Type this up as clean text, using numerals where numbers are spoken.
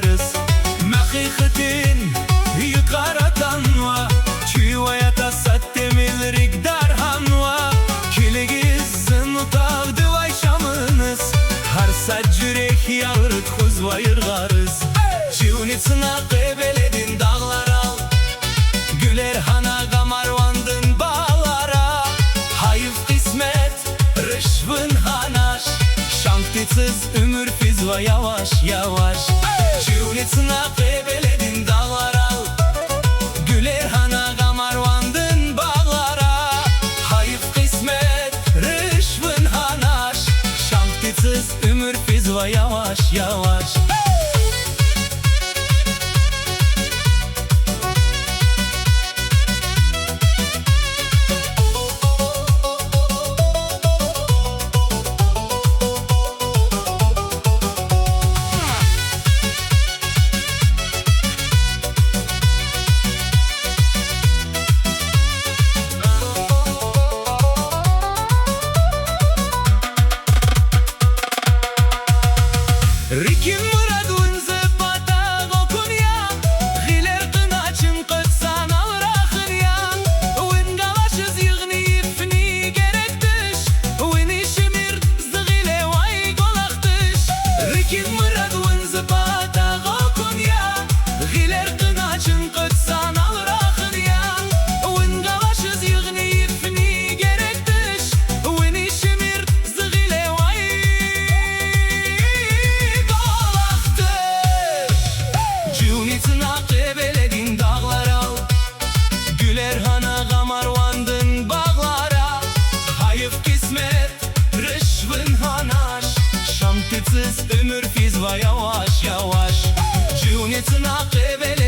varız. Mekhihetin yukarıdan çivaya da sattemilrik darhanva. Kiligiz nutavdı vay şamınız. Har saccürek yağırık huzvayır garız. Çivnitsina qebeledin dağlar al. Güler hana gamarvandın bağlara. Hayıf kısmet rışvın hanaş. Şanktitsiz ömür fizva yavaş yavaş. Çivnitsina qebeledin dağlar al. Güler hana gamarvandın bağlara. Hayıf kısmet rışvın hanaş. Şanktitsiz ömür fizva yavaş yavaş. Rikim muradun zıpata gokun ya. Giler kınaçın kıtsan avrakın ya. Win galaşız yığını yifni gerektiş. Win işimir zıgile vay golaktiş. Rikim muradun zıpata gokun ya. Giler kınaçın kıtsan avrakın ya. Win galaşız yığını yifni gerektiş. Win işimir zıgile vay Çivnitsina qebeledin dağlar al. Güler hana gamarvandın bağlara. Hayıf kısmet rışvın hanaş. Şamtitsiz ömür fizva yavaş yavaş. Çivnitsina qebeledin